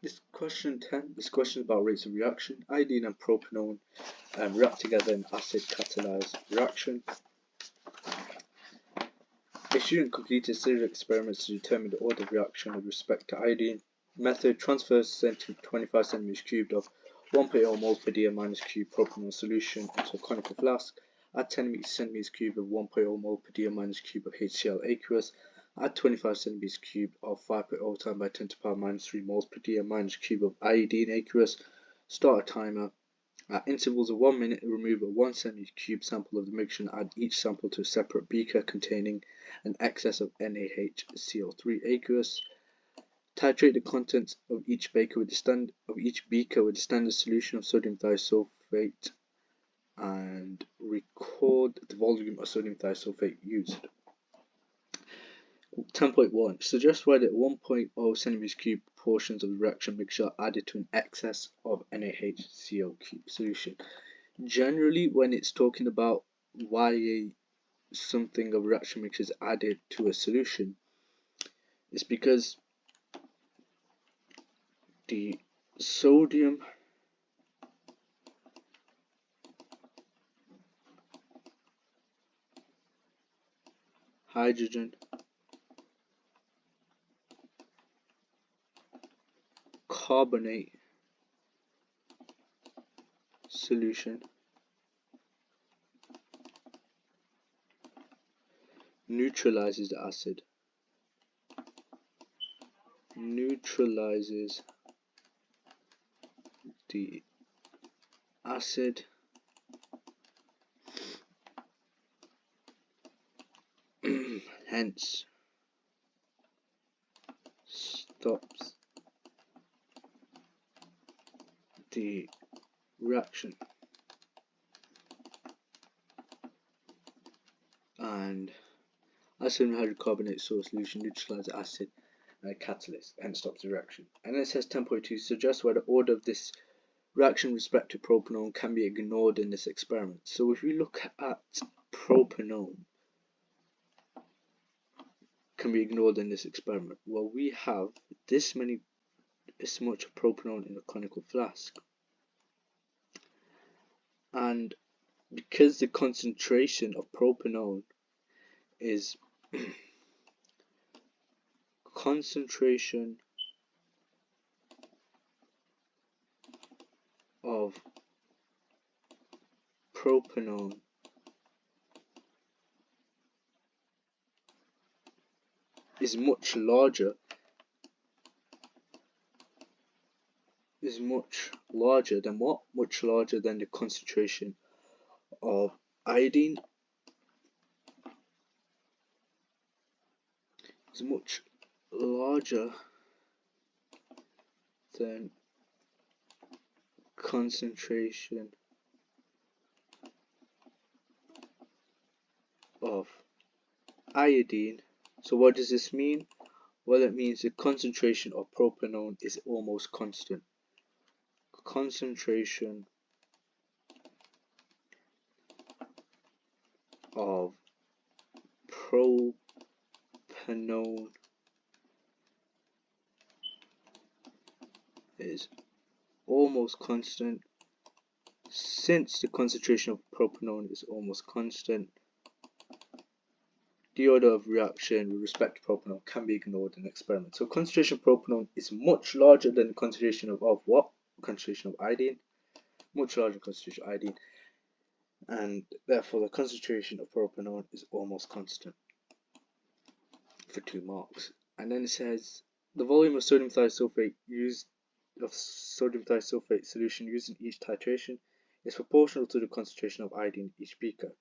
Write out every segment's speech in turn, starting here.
This question 10. This question is about rates of reaction. Iodine and propanone react together in acid catalyzed reaction. A student completed a series of experiments to determine the order of reaction with respect to iodine. Method: transfers 25 cm cubed of 1.0 moles per dm minus cube propanol solution into a conical flask. Add 10 cm cubed of 1.0 mol per dm minus cube of HCl aqueous. Add 25 cm cubed of 5.0 times by 10 to the power minus 3 moles per dm minus cube of iodine aqueous. Start a timer. At intervals of 1 minute, remove a 1 cm cube sample of the mixture and add each sample to a separate beaker containing an excess of NaHCl3 aqueous. Titrate the contents of each beaker with a standard solution of sodium thiosulfate and record the volume of sodium thiosulfate used. 10.1. Suggest why the 1.0 cm cube portions of the reaction mixture are added to an excess of NaHCl solution. Generally, when it's talking about why something of reaction mixture is added to a solution, it's because the sodium hydrogen carbonate solution neutralizes the acid. Hence stops the reaction. And sodium hydrocarbonate solution neutralizes the acid catalyst and stops the reaction. And then it says 10.2 suggests why the order of this reaction with respect to propanone can be ignored in this experiment. So if we look at propanone can be ignored in this experiment, well, we have this much propanone in a conical flask, and because the concentration of propanone is concentration of propanone is much larger than what? Much larger than the concentration of iodine. Is much larger than concentration of iodine. So what does this mean? Well, it means the concentration of propanone is almost constant. Concentration of propanone is almost constant. Since the concentration of propanone is almost constant, the order of reaction with respect to propanone can be ignored in the experiment. So concentration of propanone is much larger than the concentration of what? Concentration of iodine. Much larger concentration of iodine. And therefore the concentration of propanone is almost constant for 2 marks. And then it says the volume of sodium thiosulfate solution used in each titration is proportional to the concentration of iodine in each beaker.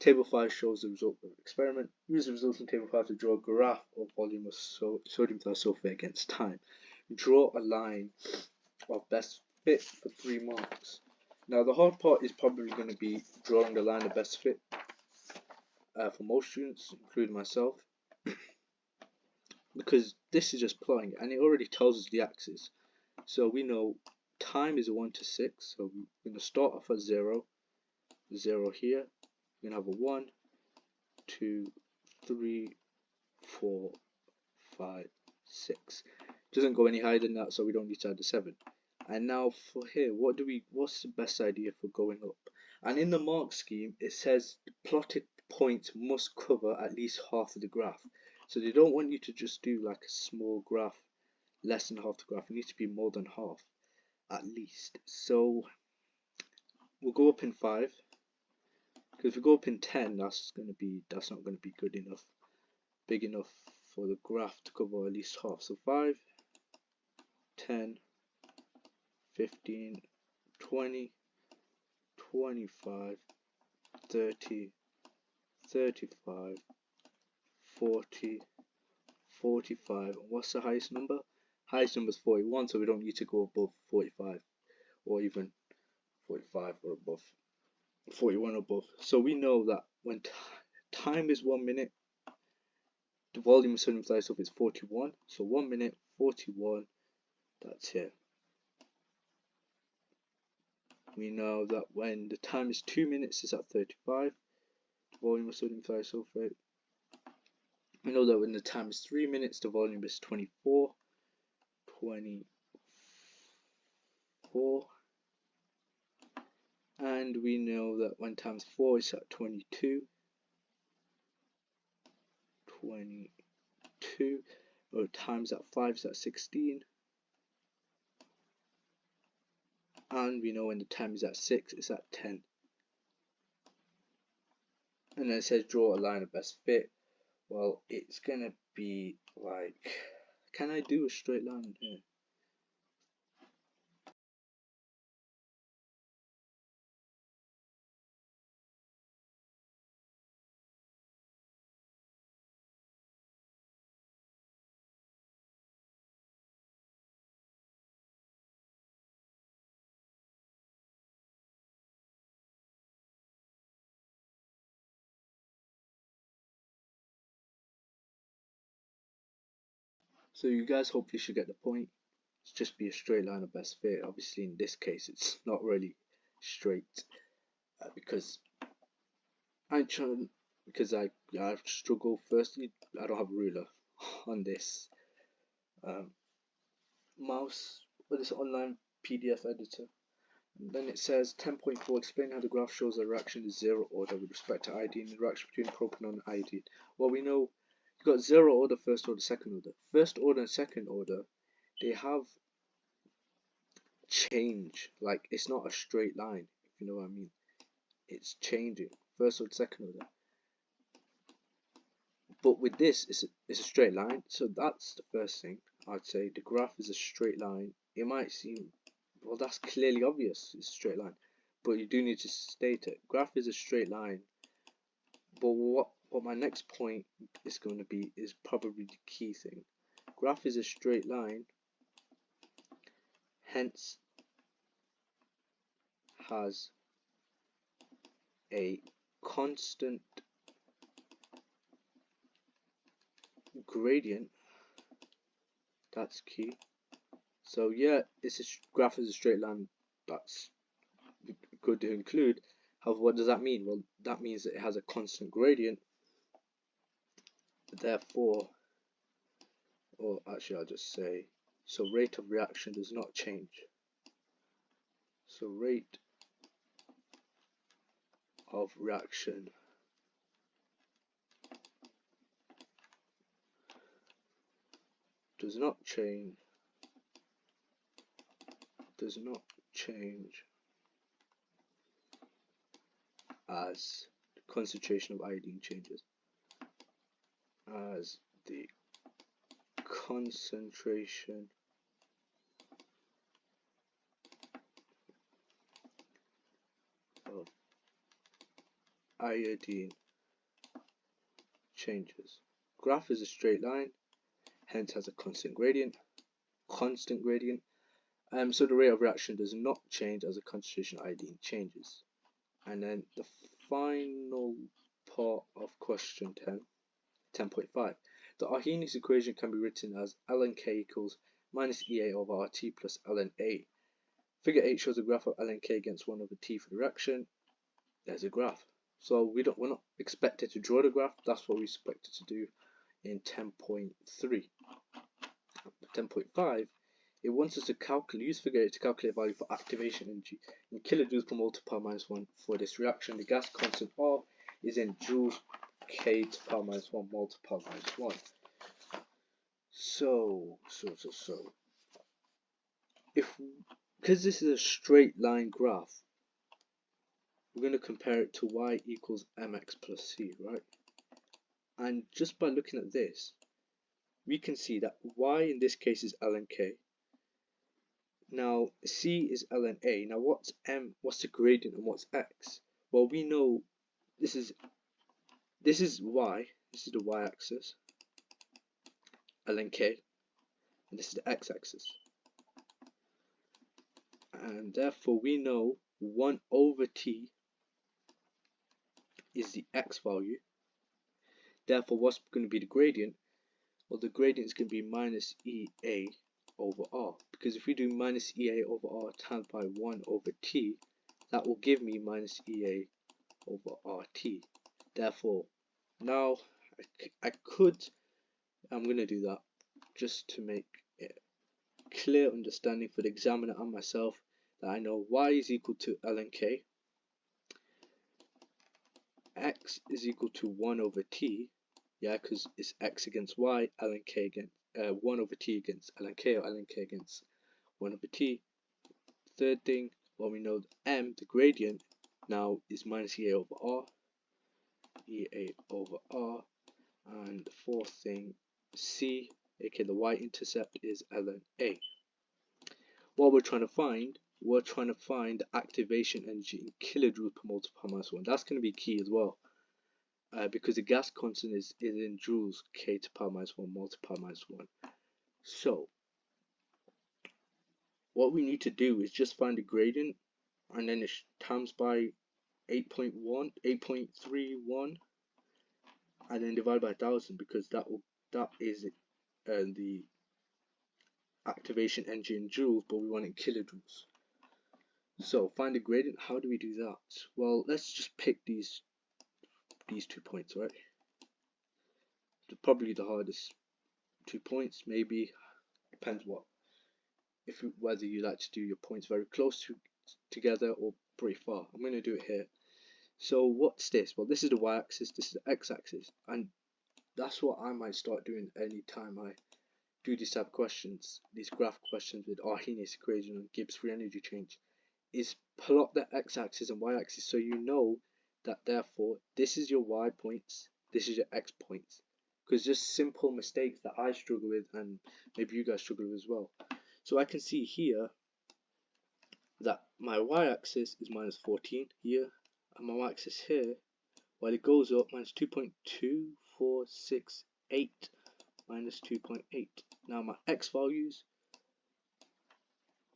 Table 5 shows the result of the experiment. Use the results in Table 5 to draw a graph of volume of sodium thiosulfate against time. Draw a line of best fit for 3 marks. Now the hard part is probably going to be drawing the line of best fit for most students, including myself, because this is just plotting and it already tells us the axis. So we know time is 1 to 6, so we're going to start off at 0 here. We're going to have a 1, 2, 3, 4, 5, 6. Doesn't go any higher than that, so we don't need to add the 7. And now for here, what's the best idea for going up? And in the mark scheme, it says the plotted points must cover at least half of the graph. So they don't want you to just do like a small graph, less than half the graph. It needs to be more than half, at least. So we'll go up in 5. Because if we go up in 10, that's not gonna be good enough, big enough for the graph to cover at least half. So 5, 10, 15, 20, 25, 30, 35, 40, 45. And what's the highest number? Highest number is 41, so we don't need to go above 45 or even 45 or above, 41 or above. So we know that when time is 1 minute, the volume of sodium thiosulfate is 41. So 1 minute, 41, that's here. We know that when the time is 2 minutes, it's at 35, the volume of sodium thiosulfate. We know that when the time is 3 minutes, the volume is 24. And we know that when times 4 is at 22. Or times at 5 is at 16. And we know when the time is at 6, it's at 10. And then it says draw a line of best fit. Well, it's gonna be like, can I do a straight line here? So you guys hopefully should get the point. It's just be a straight line of best fit. Obviously in this case it's not really straight because I struggle. Firstly, I don't have a ruler on this mouse or this online PDF editor. And then it says 10.4, explain how the graph shows a reaction is zero order with respect to iodine, the reaction between propanol and iodine. Well, we know you've got zero order, first order, second order. First order and second order, they have change. Like, it's not a straight line, if you know what I mean. It's changing, first order, second order. But with this, it's a straight line. So that's the first thing I'd say. The graph is a straight line. It might seem, well, that's clearly obvious. It's a straight line, but you do need to state it. Graph is a straight line. But what my next point is going to be is probably the key thing. Graph is a straight line, hence has a constant gradient. That's key. So yeah, graph is a straight line. That's good to include. However, what does that mean? Well, that means that it has a constant gradient. Therefore, or actually I'll just say, so rate of reaction does not change. So rate of reaction does not change as the concentration of iodine changes. As the concentration of iodine changes. Graph is a straight line, hence has a constant gradient. So the rate of reaction does not change as the concentration of iodine changes. And then the final part of question 10.5. The Arrhenius equation can be written as ln K equals minus EA over RT plus ln A. Figure 8 shows a graph of ln K against 1 over T for the reaction. There's a graph. So we're not expected to draw the graph. That's what we expected to do in 10.3. 10.5, it wants us to use figure 8 to calculate value for activation energy in kilojoules per mole to power minus 1 for this reaction. The gas constant R is in joules K to power minus 1 mole to power minus 1. So because this is a straight line graph, we're going to compare it to y equals mx plus c, right? And just by looking at this, we can see that y in this case is ln k. Now c is ln a. Now what's the gradient and what's x? Well, we know this is y. This is the y-axis, ln k, and this is the x-axis. And therefore we know 1 over t is the x value. Therefore, what's going to be the gradient? Well, the gradient is going to be minus EA over R, because if we do minus EA over R times by 1 over t, that will give me minus EA over RT. Therefore, now I'm going to do that just to make it clear understanding for the examiner and myself, that I know y is equal to ln k, x is equal to 1 over t, yeah, because it's x against y, ln k against 1 over t against ln k, or ln k against 1 over t. Third thing, well, we know m, the gradient, now is minus EA over R, EA over R. And the fourth thing, c, aka the y-intercept, is ln a. What we're trying to find the activation energy in kilojoules per mole to power minus 1. That's going to be key as well, because the gas constant is in joules K to power minus 1 mole to power minus 1. So what we need to do is just find the gradient and then it times by 8.31 and then divide by 1000, because that is the activation energy in joules, but we want it in kilojoules. So find the gradient. How do we do that? Well, let's just pick these 2 points, right? Probably the hardest 2 points, maybe, depends whether you like to do your points very close together or pretty far. I'm going to do it here. So what's this? Well, this is the y-axis, this is the x-axis, and that's what I might start doing any time I do these type of questions, these graph questions with Arrhenius equation and Gibbs free energy change, is plot the x-axis and y-axis so you know that therefore this is your y points, this is your x points, because just simple mistakes that I struggle with and maybe you guys struggle with as well. So I can see here that my y-axis is minus 14 here, and my y-axis here, while it goes up, minus 2.2468 minus 2.8. Now my x values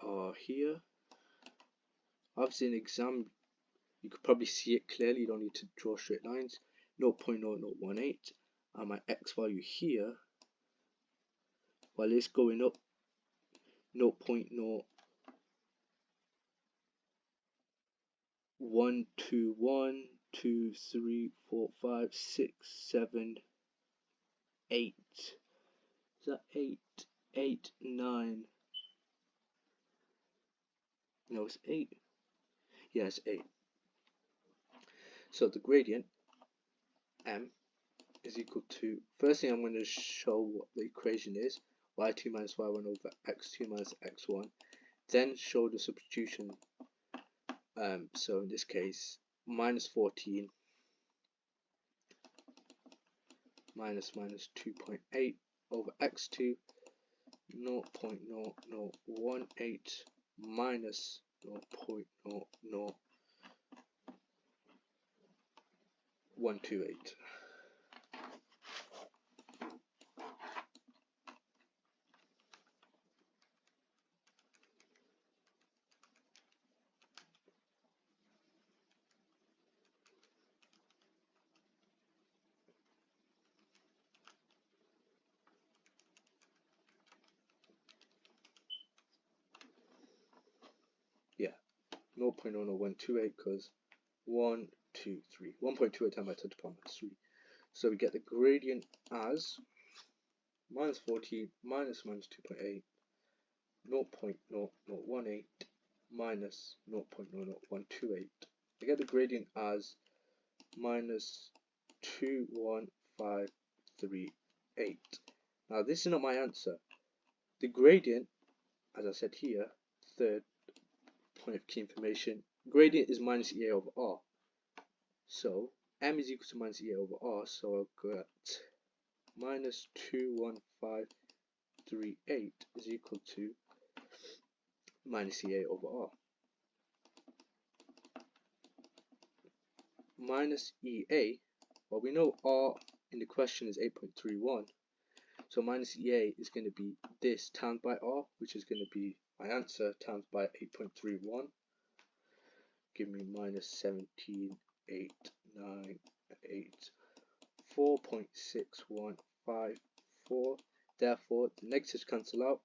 are here. Obviously in exam you could probably see it clearly, you don't need to draw straight lines. 0.0018, and my x value here, while it's going up, 0.0121, 2, 3, 4, 5, 6, 7, 8. Is that 8? 8, 9. No, it's 8. Yeah, it's 8. So the gradient m is equal to, first thing I'm going to show what the equation is, y2 minus y1 over x2 minus x1, then show the substitution. So in this case, minus 14 minus 2.8 over x2, 0.0018 minus 0.00128. Yeah, 0.00128, because 1, 2, 3. 1.28 times by 10 to the power minus 3. So we get the gradient as minus 14 minus 2.8, 0.0018 minus 0.00128. I get the gradient as minus 21538. Now this is not my answer. The gradient, as I said here, third point of key information, gradient is minus EA over R. So M is equal to minus EA over R, so I'll get minus 21538 is equal to minus EA over R. Minus EA, well, we know R in the question is 8.31, so minus EA is going to be this times by R, which is going to be my answer, times by 8.31, give me minus 17,898, 4.6154. Therefore, the negatives cancel out.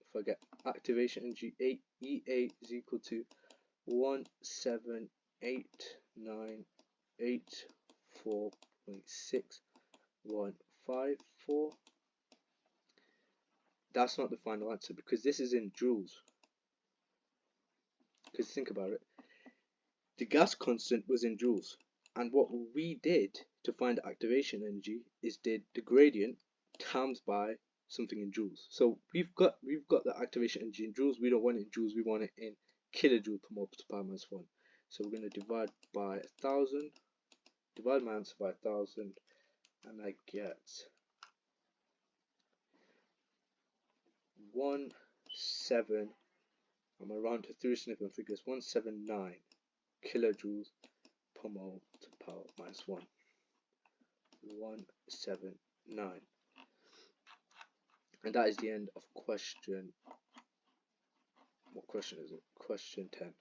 If I get activation energy, EA is equal to 178,984.6154. That's not the final answer because this is in joules. Because think about it, the gas constant was in joules, and what we did to find the activation energy is did the gradient times by something in joules. So we've got the activation energy in joules. We don't want it in joules, we want it in kilojoule per mole to the power minus 1. So we're going to divide by 1000, divide my answer by 1000, and I get 17, I'm going to round to 3 significant figures, 179 kilojoules per mole to the power minus 1. 179. And that is the end of question. What question is it? Question 10.